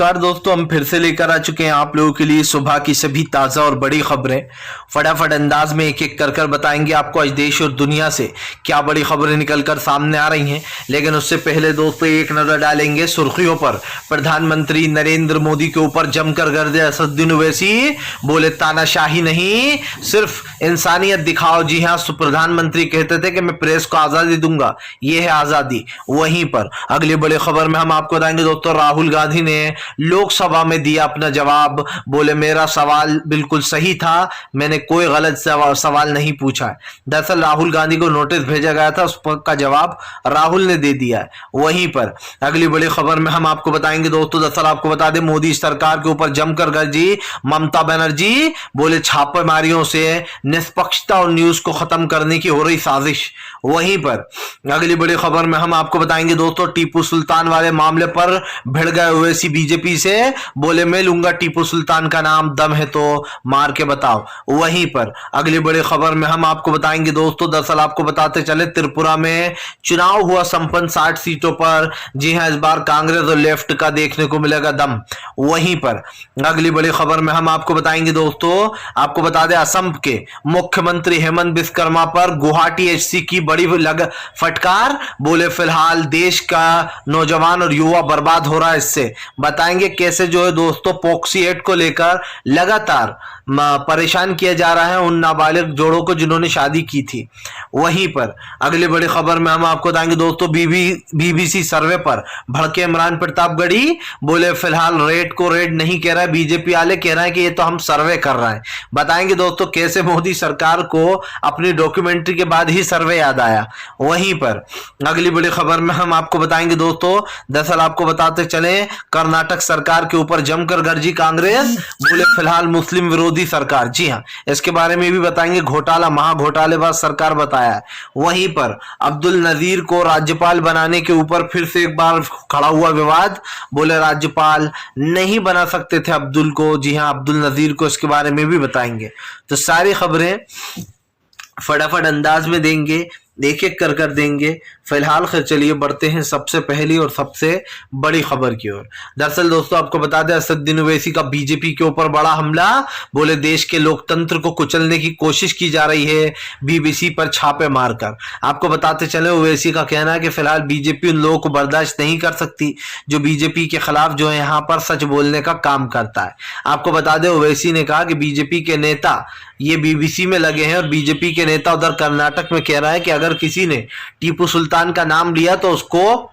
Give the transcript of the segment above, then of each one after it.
नमस्कार दोस्तों, हम फिर से लेकर आ चुके हैं आप लोगों के लिए सुबह की सभी ताज़ा और बड़ी खबरें। फटाफट अंदाज में एक एक कर बताएंगे आपको आज देश और दुनिया से क्या बड़ी खबरें निकलकर सामने आ रही हैं। लेकिन उससे पहले दोस्तों एक नज़र डालेंगे सुर्खियों पर। प्रधानमंत्री नरेंद्र मोदी के ऊपर जमकर गर्दे असदुद्दीन ओवैसी, बोले तानाशाही नहीं सिर्फ इंसानियत दिखाओ। जी हाँ, प्रधानमंत्री कहते थे कि मैं प्रेस को आज़ादी दूंगा, ये है आज़ादी। वहीं पर अगली बड़ी खबर में हम आपको बताएंगे दोस्तों, राहुल गांधी ने लोकसभा में दिया अपना जवाब। बोले मेरा सवाल बिल्कुल सही था, मैंने कोई गलत सवाल नहीं पूछा है। दरअसल राहुल गांधी को नोटिस भेजा गया था, उसका जवाब राहुल ने दे दिया है। वहीं पर अगली बड़ी खबर में हम आपको बताएंगे दोस्तों, दरअसल आपको बता दें मोदी सरकार के ऊपर जमकर गरजी ममता बनर्जी, बोले छापेमारियों से निष्पक्षता और न्यूज को खत्म करने की हो रही साजिश। वहीं पर अगली बड़ी खबर में हम आपको बताएंगे दोस्तों, टीपू सुल्तान वाले मामले पर भिड़ गए ओवैसी बीजेपी से, बोले मैं लूंगा टीपू सुल्तान का नाम, दम है तो मार के बताओ। वहीं पर अगली बड़ी खबर में हम आपको बताएंगे दोस्तों, दरअसल आपको बताते चले त्रिपुरा में चुनाव हुआ संपन्न 60 सीटों पर। जी हां, इस बार कांग्रेस और लेफ्ट का देखने को मिलेगा दम। वहीं पर अगली बड़ी खबर में हम आपको बताएंगे दोस्तों, आपको बता दें असम के मुख्यमंत्री हेमंत विश्वकर्मा पर गुवाहाटी एचसी की बड़ी फटकार, बोले फिलहाल देश का नौजवान और युवा बर्बाद हो रहा है। इससे बताएंगे कैसे जो है दोस्तों पॉक्सी एक्ट को लेकर लगातार परेशान किया जा रहा है उन नाबालिग जोड़ों को जिन्होंने शादी की थी। वहीं पर अगली बड़ी खबर में हम आपको बताएंगे दोस्तों, बीबीसी सर्वे पर भड़के इमरान प्रतापगढ़ी, बोले फिलहाल रेड को रेड नहीं कह रहा है बीजेपी वाले, कह रहे हैं कि ये तो हम सर्वे कर रहे हैं। बताएंगे दोस्तों कैसे मोदी सरकार को अपनी डॉक्यूमेंट्री के बाद ही सर्वे याद आया। वहीं पर अगली बड़ी खबर में हम आपको बताएंगे दोस्तों, दरअसल आपको बताते चले कर्नाटक सरकार के ऊपर जमकर गरजी कांग्रेस, बोले फिलहाल मुस्लिम विरोधी सरकार। जी हां, इसके बारे में भी बताएंगे, घोटाला महाघोटालेबाज सरकार बताया है। वहीं पर अब्दुल नजीर को राज्यपाल बनाने के ऊपर फिर से एक बार खड़ा हुआ विवाद, बोले राज्यपाल नहीं बना सकते थे अब्दुल को। जी हां, अब्दुल नजीर को, इसके बारे में भी बताएंगे। तो सारी खबरें फटाफट अंदाज में देंगे, एक एक कर देंगे। फिलहाल खैर चलिए बढ़ते हैं सबसे पहली और सबसे बड़ी खबर की ओर। दरअसल दोस्तों आपको बता दें, असदुद्दीन ओवैसी का बीजेपी के ऊपर बड़ा हमला, बोले देश के लोकतंत्र को कुचलने की कोशिश की जा रही है बीबीसी पर छापे मारकर। आपको बताते चले ओवैसी का कहना है कि फिलहाल बीजेपी उन लोगों को बर्दाश्त नहीं कर सकती जो बीजेपी के खिलाफ जो है यहाँ पर सच बोलने का काम करता है। आपको बता दें ओवैसी ने कहा कि बीजेपी के नेता ये बीबीसी में लगे हैं और बीजेपी के नेता उधर कर्नाटक में कह रहा है कि अगर किसी ने टीपू सुल्तान का नाम लिया तो उसको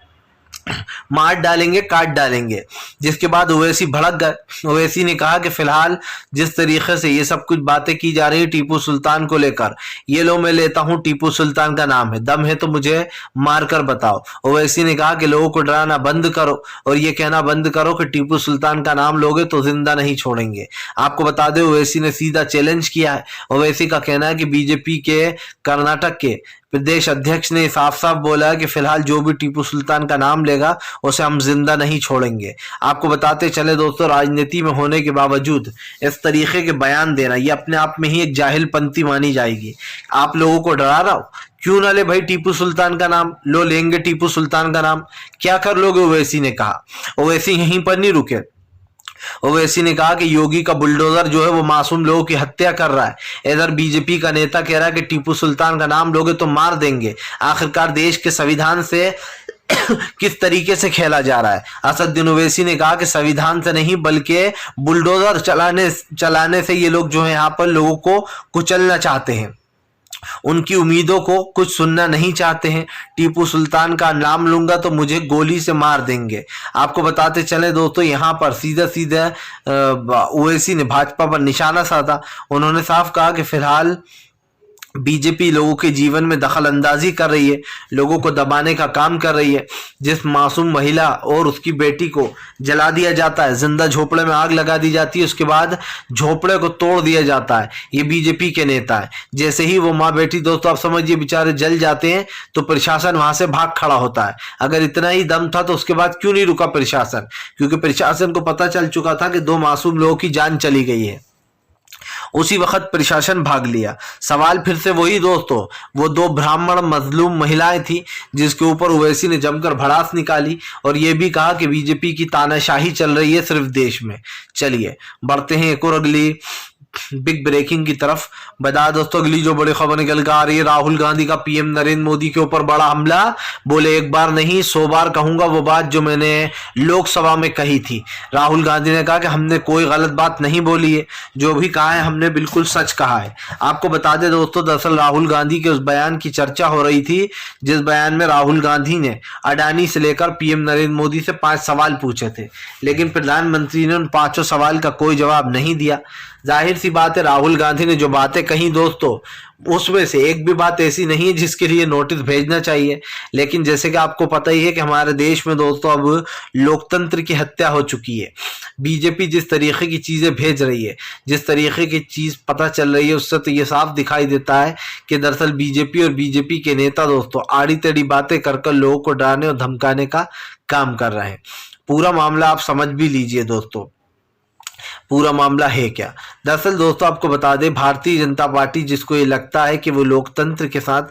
मार डालेंगे, काट डालेंगे। जिसके बाद ओवैसी भड़क गए। ओवैसी ने कहा कि फिलहाल जिस तरीके से ये सब कुछ बातें की जा रही है टीपू सुल्तान को लेकर, ये लो मैं लेता हूं टीपू सुल्तान का नाम है, दम है तो मुझे मारकर बताओ। ओवैसी ने कहा कि लोगों को डराना बंद करो और ये कहना बंद करो कि टीपू सुल्तान का नाम लोगे तो जिंदा नहीं छोड़ेंगे। आपको बता दें ओवैसी ने सीधा चैलेंज किया है। ओवैसी का कहना है कि बीजेपी के कर्नाटक के प्रदेश अध्यक्ष ने साफ साफ बोला है कि फिलहाल जो भी टीपू सुल्तान का नाम लेगा उसे हम जिंदा नहीं छोड़ेंगे। आपको बताते चले दोस्तों, राजनीति में होने के बावजूद इस तरीके के बयान देना ये अपने आप में ही एक जाहिलपंती मानी जाएगी। आप लोगों को डरा रहा हो, क्यों ना ले भाई टीपू सुल्तान का नाम, लो लेंगे टीपू सुल्तान का नाम, क्या कर लोगे? ओवैसी ने कहा। ओवैसी यहीं पर नहीं रुके। ओवैसी ने कहा कि योगी का बुलडोजर जो है वो मासूम लोगों की हत्या कर रहा है। इधर बीजेपी का नेता कह रहा है कि टीपू सुल्तान का नाम लोगे तो मार देंगे। आखिरकार देश के संविधान से किस तरीके से खेला जा रहा है। असदुद्दीन ओवैसी ने कहा कि संविधान से नहीं बल्कि बुलडोजर चलाने से ये लोग जो है यहाँ पर लोगों को कुचलना चाहते हैं, उनकी उम्मीदों को कुछ सुनना नहीं चाहते हैं। टीपू सुल्तान का नाम लूंगा तो मुझे गोली से मार देंगे। आपको बताते चले दोस्तों, यहाँ पर सीधा सीधा ओवैसी ने भाजपा पर निशाना साधा। उन्होंने साफ कहा कि फिलहाल बीजेपी लोगों के जीवन में दखल अंदाजी कर रही है, लोगों को दबाने का काम कर रही है। जिस मासूम महिला और उसकी बेटी को जला दिया जाता है, जिंदा झोपड़े में आग लगा दी जाती है, उसके बाद झोपड़े को तोड़ दिया जाता है, ये बीजेपी के नेता है। जैसे ही वो माँ बेटी दोस्तों आप समझिए बेचारे जल जाते हैं तो प्रशासन वहां से भाग खड़ा होता है। अगर इतना ही दम था तो उसके बाद क्यों नहीं रुका प्रशासन? क्योंकि प्रशासन को पता चल चुका था कि 2 मासूम लोगों की जान चली गई है। उसी वक्त प्रशासन भाग लिया। सवाल फिर से वही दोस्तों, वो दो ब्राह्मण मजलूम महिलाएं थी जिसके ऊपर ओवैसी ने जमकर भड़ास निकाली और ये भी कहा कि बीजेपी की तानाशाही चल रही है सिर्फ देश में। चलिए बढ़ते हैं एक और अगली बिग ब्रेकिंग की तरफ। बता दोस्तों अगली जो बड़ी खबर निकल कर आ रही है, राहुल गांधी का पीएम नरेंद्र मोदी के ऊपर बड़ा हमला। बोले एक बार नहीं 100 बार कहूंगा वो बात जो मैंने लोकसभा में कही थी। राहुल गांधी ने कहा कि हमने कोई गलत बात नहीं बोली है, जो भी कहा है हमने बिल्कुल सच कहा है। आपको बता दें दोस्तों, दरअसल राहुल गांधी के उस बयान की चर्चा हो रही थी जिस बयान में राहुल गांधी ने अडानी से लेकर पीएम नरेंद्र मोदी से 5 सवाल पूछे थे, लेकिन प्रधानमंत्री ने उन 5 सवाल का कोई जवाब नहीं दिया। जाहिर सी बात है राहुल गांधी ने जो बातें कही दोस्तों, उसमें से एक भी बात ऐसी नहीं है जिसके लिए नोटिस भेजना चाहिए। लेकिन जैसे कि आपको पता ही है कि हमारे देश में दोस्तों अब लोकतंत्र की हत्या हो चुकी है। बीजेपी जिस तरीके की चीजें भेज रही है, जिस तरीके की चीज पता चल रही है, उससे तो ये साफ दिखाई देता है कि दरअसल बीजेपी और बीजेपी के नेता दोस्तों आड़ी टेढ़ी बातें कर लोगों को डराने और धमकाने का काम कर रहे हैं। पूरा मामला आप समझ भी लीजिए दोस्तों, पूरा मामला है क्या। दरअसल दोस्तों आपको बता दें, भारतीय जनता पार्टी जिसको ये लगता है कि वो लोकतंत्र के साथ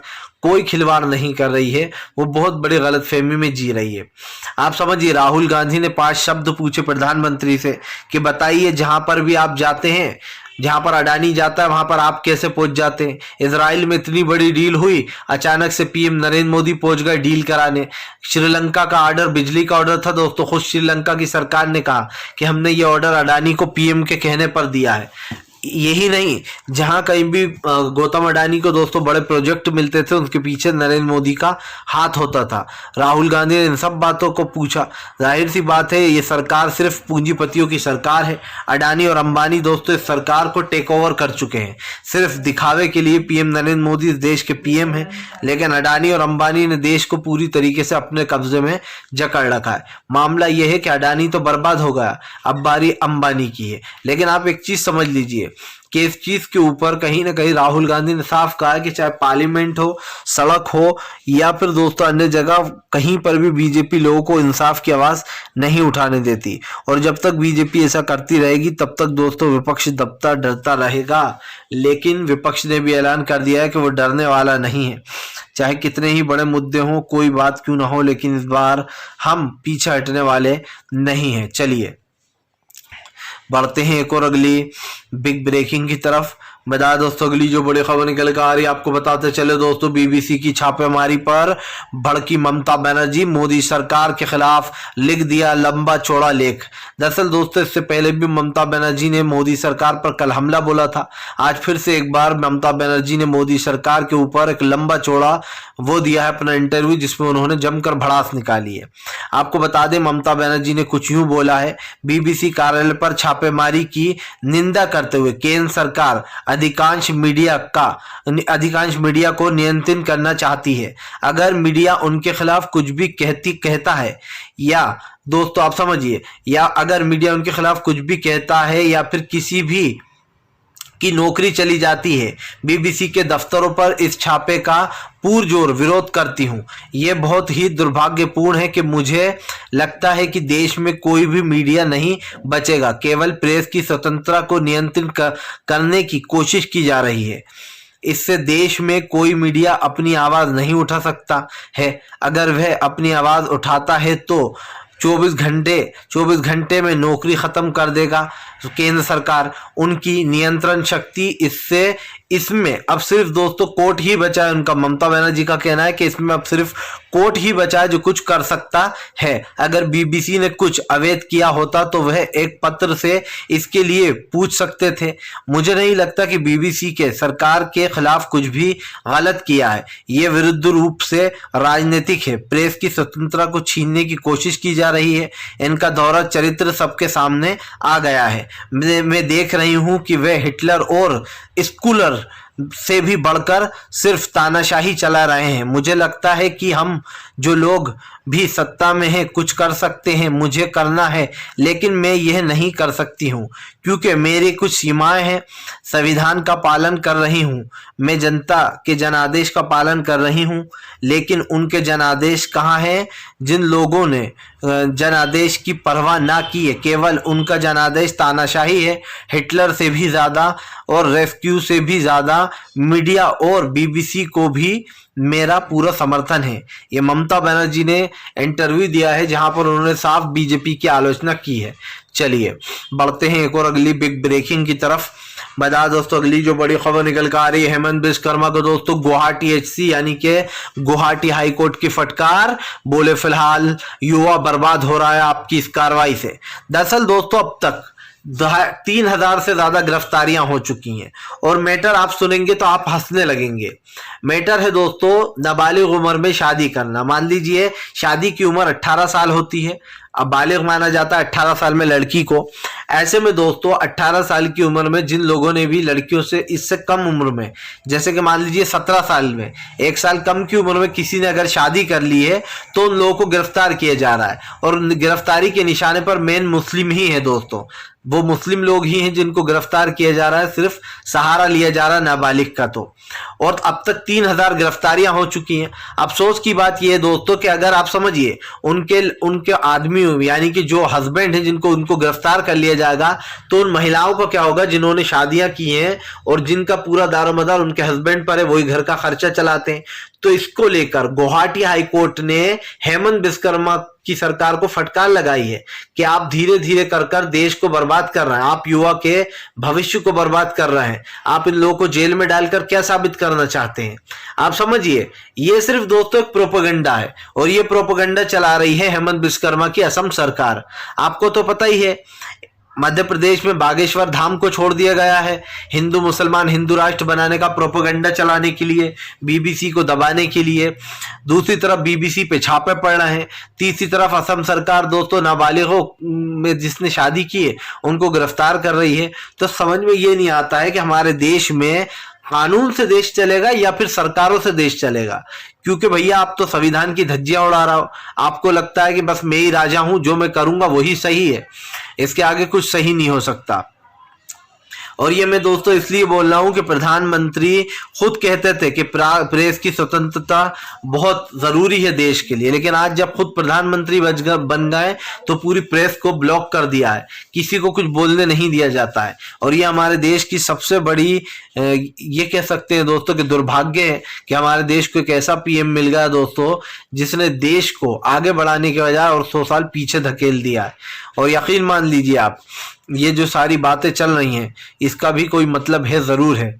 कोई खिलवाड़ नहीं कर रही है, वो बहुत बड़ी गलतफहमी में जी रही है। आप समझिए, राहुल गांधी ने 5 शब्द पूछे प्रधानमंत्री से कि बताइए जहां पर भी आप जाते हैं, जहां पर अडानी जाता है वहां पर आप कैसे पहुंच जाते हैं। इजराइल में इतनी बड़ी डील हुई, अचानक से पीएम नरेंद्र मोदी पहुंच गए डील कराने। श्रीलंका का ऑर्डर, बिजली का ऑर्डर था दोस्तों, खुद श्रीलंका की सरकार ने कहा कि हमने ये ऑर्डर अडानी को पीएम के कहने पर दिया है। यही नहीं, जहां कहीं भी गौतम अडानी को दोस्तों बड़े प्रोजेक्ट मिलते थे उनके पीछे नरेंद्र मोदी का हाथ होता था। राहुल गांधी ने इन सब बातों को पूछा। जाहिर सी बात है ये सरकार सिर्फ पूंजीपतियों की सरकार है। अडानी और अंबानी दोस्तों इस सरकार को टेक ओवर कर चुके हैं। सिर्फ दिखावे के लिए पीएम नरेंद्र मोदी इस देश के पीएम हैं, लेकिन अडानी और अंबानी ने देश को पूरी तरीके से अपने कब्जे में जकड़ रखा है। मामला यह है कि अडानी तो बर्बाद हो गया, अब बारी अंबानी की है। लेकिन आप एक चीज समझ लीजिए कि इस चीज के ऊपर कहीं ना कहीं राहुल गांधी ने साफ कहा कि चाहे पार्लियामेंट हो, सड़क हो या फिर दोस्तों अन्य जगह, कहीं पर भी बीजेपी लोगों को इंसाफ की आवाज नहीं उठाने देती। और जब तक बीजेपी ऐसा करती रहेगी तब तक दोस्तों विपक्ष दबता डरता रहेगा। लेकिन विपक्ष ने भी ऐलान कर दिया है कि वो डरने वाला नहीं है, चाहे कितने ही बड़े मुद्दे हों, कोई बात क्यों ना हो, लेकिन इस बार हम पीछे हटने वाले नहीं हैं। चलिए बढ़ते हैं एक और अगली बिग ब्रेकिंग की तरफ। बता दोस्तों अगली जो बड़ी खबर निकल कर आ रही है, आपको बताते चले दोस्तों, बीबीसी की छापेमारी पर भड़की ममता बनर्जी, मोदी सरकार के खिलाफ लिख दिया लंबा चौड़ा लेख। दरअसल दोस्तों इससे पहले भी ममता बनर्जी ने मोदी सरकार पर कल हमला बोला था। आज फिर से एक बार ममता बनर्जी ने मोदी सरकार के ऊपर एक लंबा चौड़ा वो दिया है अपना इंटरव्यू, जिसमें उन्होंने जमकर भड़ास निकाली है। आपको बता दें ममता बनर्जी ने कुछ यूं बोला है, बीबीसी कार्यालय पर छापेमारी की निंदा करते हुए केंद्र सरकार अधिकांश मीडिया को नियंत्रित करना चाहती है। अगर मीडिया उनके खिलाफ कुछ भी कहता है, या दोस्तों आप समझिए, या अगर मीडिया उनके खिलाफ कुछ भी कहता है या फिर किसी भी की नौकरी चली जाती है, बीबीसी के दफ्तरों पर इस छापे का पुरजोर विरोध करती हूं। यह बहुत ही दुर्भाग्यपूर्ण है कि मुझे लगता है कि देश में कोई भी मीडिया नहीं बचेगा। केवल प्रेस की स्वतंत्रता को नियंत्रित करने की कोशिश की जा रही है। इससे देश में कोई मीडिया अपनी आवाज नहीं उठा सकता है। अगर वह अपनी आवाज उठाता है तो 24 घंटे में नौकरी खत्म कर देगा केंद्र सरकार। उनकी नियंत्रण शक्ति इसमें अब सिर्फ दोस्तों कोर्ट ही बचा है। उनका ममता बनर्जी का कहना है कि इसमें अब सिर्फ कोर्ट ही बचा है जो कुछ कर सकता है। अगर बीबीसी ने कुछ अवैध किया होता तो वह एक पत्र से इसके लिए पूछ सकते थे। मुझे नहीं लगता कि बीबीसी के सरकार के खिलाफ कुछ भी गलत किया है। ये विरुद्ध रूप से राजनीतिक है। प्रेस की स्वतंत्रता को छीनने की कोशिश की जा रही है। इनका दोहरा चरित्र सबके सामने आ गया है। मैं देख रही हूं कि वे हिटलर और स्कूलर से भी बढ़कर सिर्फ तानाशाही चला रहे हैं। मुझे लगता है कि हम जो लोग भी सत्ता में हैं कुछ कर सकते हैं, मुझे करना है, लेकिन मैं यह नहीं कर सकती हूँ क्योंकि मेरी कुछ सीमाएं हैं। संविधान का पालन कर रही हूँ, मैं जनता के जनादेश का पालन कर रही हूँ, लेकिन उनके जनादेश कहाँ हैं? जिन लोगों ने जनादेश की परवाह ना की है, केवल उनका जनादेश तानाशाही है। हिटलर से भी ज़्यादा और रेस्क्यू से भी ज़्यादा मीडिया और बीबीसी को भी मेरा पूरा समर्थन है। ये ममता बनर्जी ने इंटरव्यू दिया है जहां पर उन्होंने साफ बीजेपी की आलोचना की है। चलिए बढ़ते हैं एक और अगली बिग ब्रेकिंग की तरफ। बता दोस्तों अगली जो बड़ी खबर निकल कर आ रही है, हेमंत विश्वकर्मा को दोस्तों गुवाहाटी एचसी यानी कि गुवाहाटी हाई कोर्ट की फटकार। बोले फिलहाल युवा बर्बाद हो रहा है आपकी इस कार्रवाई से। दरअसल दोस्तों अब तक 3000 से ज्यादा गिरफ्तारियां हो चुकी हैं और मैटर आप सुनेंगे तो आप हंसने लगेंगे। मैटर है दोस्तों नाबालिग उम्र में शादी करना। मान लीजिए शादी की उम्र 18 साल होती है, अब बालिग माना जाता है 18 साल में लड़की को। ऐसे में दोस्तों 18 साल की उम्र में जिन लोगों ने भी लड़कियों से इससे कम उम्र में, जैसे कि मान लीजिए 17 साल में, 1 साल कम की उम्र में किसी ने अगर शादी कर ली है तो उन लोगों को गिरफ्तार किया जा रहा है। और गिरफ्तारी के निशाने पर मेन मुस्लिम ही है दोस्तों, वो मुस्लिम लोग ही हैं जिनको गिरफ्तार किया जा रहा है, सिर्फ सहारा लिया जा रहा है नाबालिग का। तो और अब तक 3000 गिरफ्तारियां हो चुकी हैं। अफसोस की बात यह है दोस्तों कि अगर आप समझिए उनके आदमी यानी कि जो हस्बैंड है जिनको उनको गिरफ्तार कर लिया जाएगा तो उन महिलाओं को क्या होगा जिन्होंने शादियां की हैं और जिनका पूरा दारोमदार उनके हस्बैंड पर है, वही घर का खर्चा चलाते हैं। तो इसको लेकर गुवाहाटी हाई कोर्ट ने हेमंत विश्वकर्मा की सरकार को फटकार लगाई है कि आप धीरे धीरे कर देश को बर्बाद कर रहे हैं, आप युवा के भविष्य को बर्बाद कर रहे हैं, आप इन लोगों को जेल में डालकर क्या साबित करना चाहते हैं। आप समझिए ये सिर्फ दोस्तों एक प्रोपेगेंडा है और ये प्रोपेगेंडा चला रही है हेमंत विश्वकर्मा की असम सरकार। आपको तो पता ही है मध्य प्रदेश में बागेश्वर धाम को छोड़ दिया गया है हिंदू मुसलमान हिंदू राष्ट्र बनाने का प्रोपेगेंडा चलाने के लिए, बीबीसी को दबाने के लिए। दूसरी तरफ बीबीसी पे छापे पड़ रहे हैं। तीसरी तरफ असम सरकार दोस्तों नाबालिगों में जिसने शादी की है उनको गिरफ्तार कर रही है। तो समझ में ये नहीं आता है कि हमारे देश में कानून से देश चलेगा या फिर सरकारों से देश चलेगा। क्योंकि भैया आप तो संविधान की धज्जियां उड़ा रहा हो, आपको लगता है कि बस मैं ही राजा हूं, जो मैं करूंगा वही सही है, इसके आगे कुछ सही नहीं हो सकता। और ये मैं दोस्तों इसलिए बोल रहा हूं कि प्रधानमंत्री खुद कहते थे कि प्रेस की स्वतंत्रता बहुत जरूरी है देश के लिए, लेकिन आज जब खुद प्रधानमंत्री बन गए तो पूरी प्रेस को ब्लॉक कर दिया है, किसी को कुछ बोलने नहीं दिया जाता है। और ये हमारे देश की सबसे बड़ी ये कह सकते हैं दोस्तों कि दुर्भाग्य है कि हमारे देश को एक ऐसा पीएम मिल गया दोस्तों जिसने देश को आगे बढ़ाने के बजाय और 100 साल पीछे धकेल दिया है। और यकीन मान लीजिए आप ये जो सारी बातें चल रही हैं इसका भी कोई मतलब है जरूर है।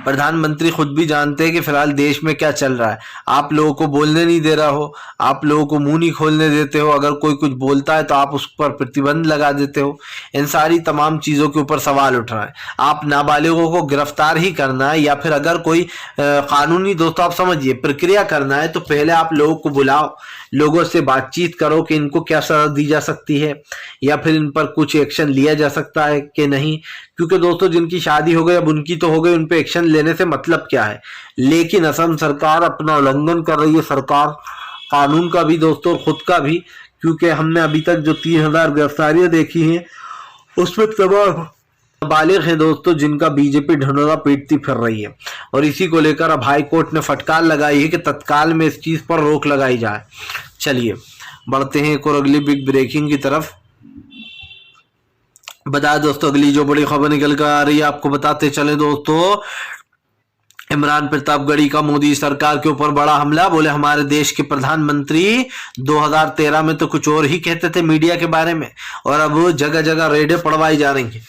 प्रधानमंत्री खुद भी जानते हैं कि फिलहाल देश में क्या चल रहा है। आप लोगों को बोलने नहीं दे रहा हो, आप लोगों को मुंह नहीं खोलने देते हो, अगर कोई कुछ बोलता है तो आप उस पर प्रतिबंध लगा देते हो। इन सारी तमाम चीज़ों के ऊपर सवाल उठ रहा है। आप नाबालिगों को गिरफ्तार ही करना है या फिर अगर कोई कानूनी दोस्तों आप समझिए प्रक्रिया करना है तो पहले आप लोगों को बुलाओ, लोगों से बातचीत करो कि इनको क्या सजा दी जा सकती है या फिर इन पर कुछ एक्शन लिया जा सकता है कि नहीं। क्योंकि दोस्तों जिनकी शादी हो गई अब उनकी तो हो गई, उन पे एक्शन लेने से मतलब क्या है। लेकिन असम सरकार अपना उल्लंघन कर रही है, सरकार कानून का भी दोस्तों खुद का भी, क्योंकि हमने अभी तक जो 3000 गिरफ्तारियां देखी हैं उसमें तमाम नाबालिग हैं दोस्तों जिनका बीजेपी ढिंढोरा पीटती फिर रही है। और इसी को लेकर अब हाई कोर्ट ने फटकार लगाई है कि तत्काल में इस चीज पर रोक लगाई जाए। चलिए बढ़ते हैं एक और अगली बिग ब्रेकिंग की तरफ। बता दोस्तों अगली जो बड़ी खबर निकल कर आ रही है आपको बताते चले दोस्तों, इमरान प्रतापगढ़ी का मोदी सरकार के ऊपर बड़ा हमला। बोले हमारे देश के प्रधानमंत्री 2013 में तो कुछ और ही कहते थे मीडिया के बारे में और अब जगह जगह रेडें पड़वाई जा रही हैं।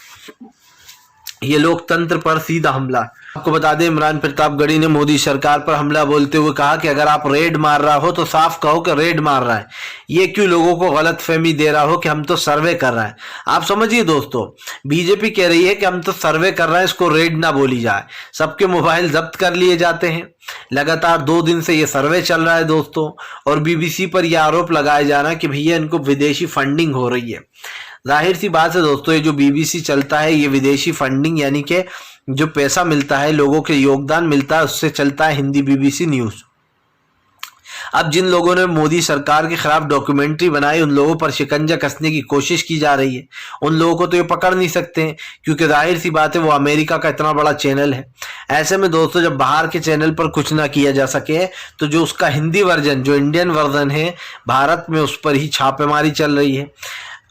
ये लोकतंत्र पर सीधा हमला। आपको बता दें इमरान प्रतापगढ़ी ने मोदी सरकार पर हमला बोलते हुए कहा कि अगर आप रेड मार रहा हो तो साफ कहो कि रेड मार रहा है, ये क्यों लोगों को गलत फहमी दे रहा हो कि हम तो सर्वे कर रहे हैं। आप समझिए दोस्तों बीजेपी कह रही है कि हम तो सर्वे कर रहे हैं, इसको रेड ना बोली जाए। सबके मोबाइल जब्त कर लिए जाते हैं, लगातार 2 दिन से ये सर्वे चल रहा है दोस्तों। और बीबीसी पर यह आरोप लगाया जा रहा है कि भैया इनको विदेशी फंडिंग हो रही है। जाहिर सी बात है दोस्तों ये जो बीबीसी चलता है ये विदेशी फंडिंग यानी कि जो पैसा मिलता है लोगों के योगदान मिलता है उससे चलता है हिंदी बीबीसी न्यूज। अब जिन लोगों ने मोदी सरकार के खिलाफ डॉक्यूमेंट्री बनाई उन लोगों पर शिकंजा कसने की कोशिश की जा रही है। उन लोगों को तो ये पकड़ नहीं सकते हैं, क्योंकि जाहिर सी बात है वो अमेरिका का इतना बड़ा चैनल है। ऐसे में दोस्तों जब बाहर के चैनल पर कुछ ना किया जा सके तो जो उसका हिंदी वर्जन, जो इंडियन वर्जन है, भारत में उस पर ही छापेमारी चल रही है।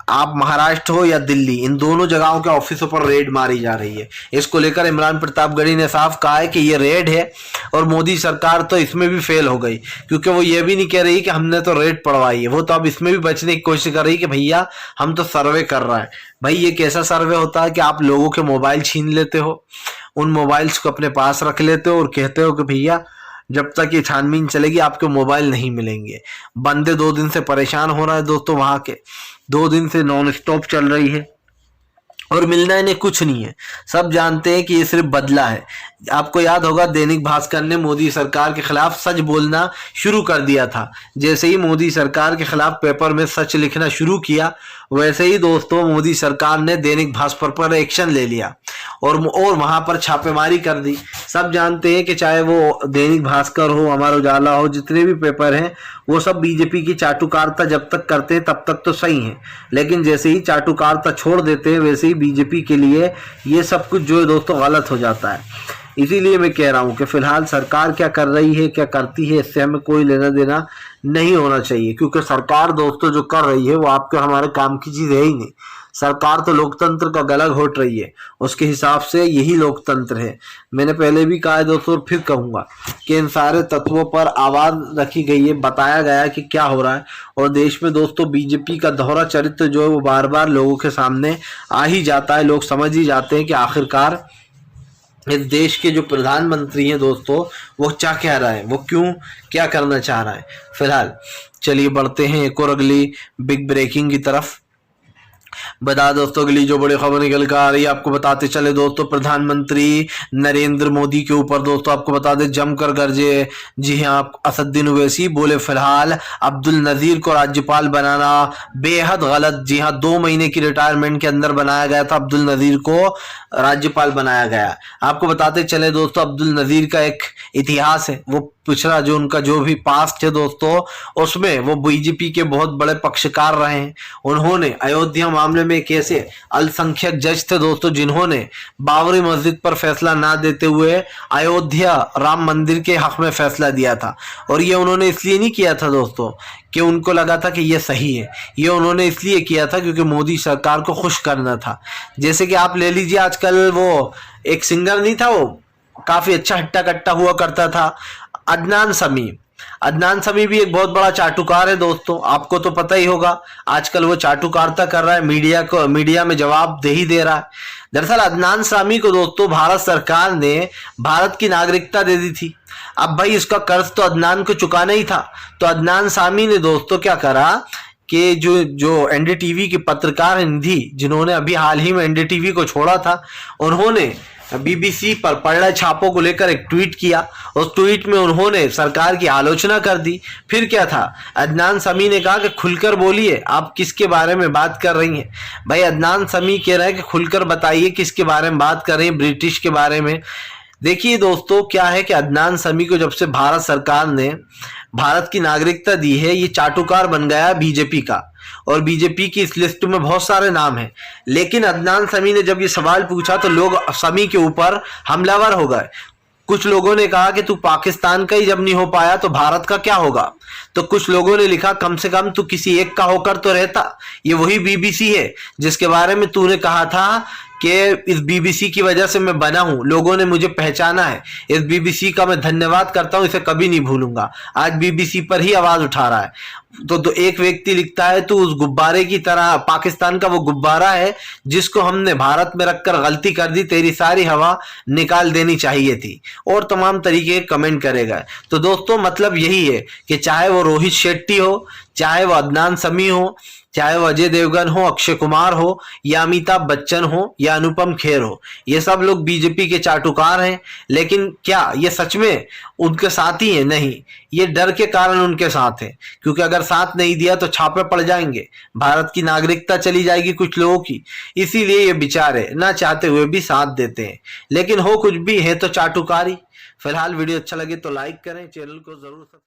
आप महाराष्ट्र हो या दिल्ली, इन दोनों जगहों के ऑफिसों पर रेड मारी जा रही है। इसको लेकर इमरान प्रतापगढ़ी ने साफ कहा है कि ये रेड है, और मोदी सरकार तो इसमें भी फेल हो गई, क्योंकि वो ये भी नहीं कह रही कि हमने तो रेड पड़वाई है, वो तो अब इसमें भी बचने की कोशिश कर रही है कि भैया हम तो सर्वे कर रहा है। भाई ये कैसा सर्वे होता है कि आप लोगों के मोबाइल छीन लेते हो, उन मोबाइल्स को अपने पास रख लेते हो और कहते हो कि भैया जब तक ये छानबीन चलेगी आपके मोबाइल नहीं मिलेंगे। बंदे 2 दिन से परेशान हो रहा है दोस्तों, वहां के 2 दिन से नॉन स्टॉप चल रही है और मिलना इन्हें कुछ नहीं है। सब जानते हैं कि ये सिर्फ बदला है। आपको याद होगा दैनिक भास्कर ने मोदी सरकार के खिलाफ सच बोलना शुरू कर दिया था। जैसे ही मोदी सरकार के खिलाफ पेपर में सच लिखना शुरू किया, वैसे ही दोस्तों मोदी सरकार ने दैनिक भास्कर पर एक्शन ले लिया और वहां पर छापेमारी कर दी। सब जानते हैं कि चाहे वो दैनिक भास्कर हो, अमर उजाला हो, जितने भी पेपर हैं वो सब बीजेपी की चाटुकारिता जब तक करते हैं तब तक तो सही है, लेकिन जैसे ही चाटुकारिता छोड़ देते हैं वैसे ही बीजेपी के लिए ये सब कुछ जो है दोस्तों गलत हो जाता है। इसीलिए मैं कह रहा हूं कि फिलहाल सरकार क्या कर रही है, क्या करती है, इससे हमें कोई लेना देना नहीं होना चाहिए, क्योंकि सरकार दोस्तों जो कर रही है वो आपके हमारे काम की चीज है ही नहीं। सरकार तो लोकतंत्र का गला घोट रही है, उसके हिसाब से यही लोकतंत्र है। मैंने पहले भी कहा है दोस्तों और फिर कहूंगा कि इन सारे तत्वों पर आवाज रखी गई है, बताया गया है कि क्या हो रहा है, और देश में दोस्तों बीजेपी का दोहरा चरित्र जो है वो बार बार लोगों के सामने आ ही जाता है। लोग समझ ही जाते हैं कि आखिरकार इस देश के जो प्रधानमंत्री हैं दोस्तों वो क्या कह रहा है, वो क्यों क्या करना चाह रहा है। फिलहाल चलिए बढ़ते हैं एक और अगली बिग ब्रेकिंग की तरफ। बता दोस्तों अगली जो बड़ी खबर निकल कर आ रही है आपको बताते चले दोस्तों, प्रधानमंत्री नरेंद्र मोदी के ऊपर दोस्तों आपको बता दें जमकर गरजे। जी हाँ, असदुद्दीन ओवैसी बोले फिलहाल अब्दुल नजीर को राज्यपाल बनाना बेहद गलत। जी हाँ, 2 महीने की रिटायरमेंट के अंदर बनाया गया था, अब्दुल नजीर को राज्यपाल बनाया गया। आपको बताते चले दोस्तों अब्दुल नजीर का एक इतिहास है, वो पिछड़ा जो उनका जो भी पास्ट है दोस्तों उसमें वो बीजेपी के बहुत बड़े पक्षकार रहे हैं। उन्होंने अयोध्या मामले में एक ऐसे अल्पसंख्यक जज थे दोस्तों जिन्होंने बाबरी मस्जिद पर फैसला ना देते हुए अयोध्या राम मंदिर के हक में फैसला दिया था, और ये उन्होंने इसलिए नहीं किया था दोस्तों कि उनको लगा था कि ये सही है, ये उन्होंने इसलिए किया था क्योंकि मोदी सरकार को खुश करना था। जैसे कि आप ले लीजिए आजकल वो एक सिंगर नहीं था, वो काफी अच्छा हट्टा कट्टा हुआ करता था, अदनान समी। अदनान समी भी एक बहुत बड़ा चाटुकार है दोस्तों, आपको तो पता ही होगा। आजकल वो चाटुकारिता कर रहा है, मीडिया में जवाब दे ही दे रहा है। दरअसल अदनान सामी को दोस्तों भारत सरकार ने भारत की नागरिकता दे दी थी। अब भाई इसका कर्ज तो अदनान को चुकाना ही था, तो अदनान सामी ने दोस्तों क्या करा कि जो एनडीटीवी के पत्रकार निधि जिन्होंने अभी हाल ही में एनडीटीवी को छोड़ा था, उन्होंने बीबीसी पर पढ़े छापों को लेकर एक ट्वीट किया। उस ट्वीट में उन्होंने सरकार की आलोचना कर दी। फिर क्या था, अदनान समी ने कहा कि खुलकर बोलिए, आप किसके बारे में बात कर रही हैं। भाई अदनान समी कह रहे हैं कि खुलकर बताइए किसके बारे में बात कर रही हैं, ब्रिटिश के बारे में। देखिए दोस्तों क्या है कि अदनान समी को जब से भारत सरकार ने भारत की नागरिकता दी है, ये चाटुकार बन गया बीजेपी का, और बीजेपी की इस लिस्ट में बहुत सारे नाम हैं। लेकिन अदनान समी ने जब ये सवाल पूछा तो लोग समी के ऊपर हमलावर हो गए। कुछ लोगों ने कहा कि तू पाकिस्तान का ही जब नहीं हो पाया तो भारत का क्या होगा। तो कुछ लोगों ने लिखा कम से कम तू किसी एक का होकर तो रहता। ये वही बीबीसी है जिसके बारे में तूने कहा था कि इस बीबीसी की वजह से मैं बना हूं, लोगों ने मुझे पहचाना है। इस बीबीसी का मैं धन्यवाद करता हूं, इसे कभी नहीं भूलूंगा। आज बीबीसी पर ही आवाज उठा रहा है। तो एक व्यक्ति लिखता है तू उस गुब्बारे की तरह, पाकिस्तान का वो गुब्बारा है जिसको हमने भारत में रखकर गलती कर दी, तेरी सारी हवा निकाल देनी चाहिए थी, और तमाम तरीके के कमेंट करेगा। तो दोस्तों मतलब यही है कि चाहे वो रोहित शेट्टी हो, चाहे वो अदनान समी हो, चाहे वो अजय देवगन हो, अक्षय कुमार हो, या अमिताभ बच्चन हो, या अनुपम खेर हो, ये सब लोग बीजेपी के चाटुकार हैं। लेकिन क्या ये सच में उनके साथ ही है? नहीं, ये डर के कारण उनके साथ है, क्योंकि अगर साथ नहीं दिया तो छापे पड़ जाएंगे, भारत की नागरिकता चली जाएगी कुछ लोगों की। इसीलिए ये बेचारे ना चाहते हुए भी साथ देते हैं। लेकिन हो कुछ भी है तो चाटुकारी। फिलहाल वीडियो अच्छा लगे तो लाइक करें, चैनल को जरूर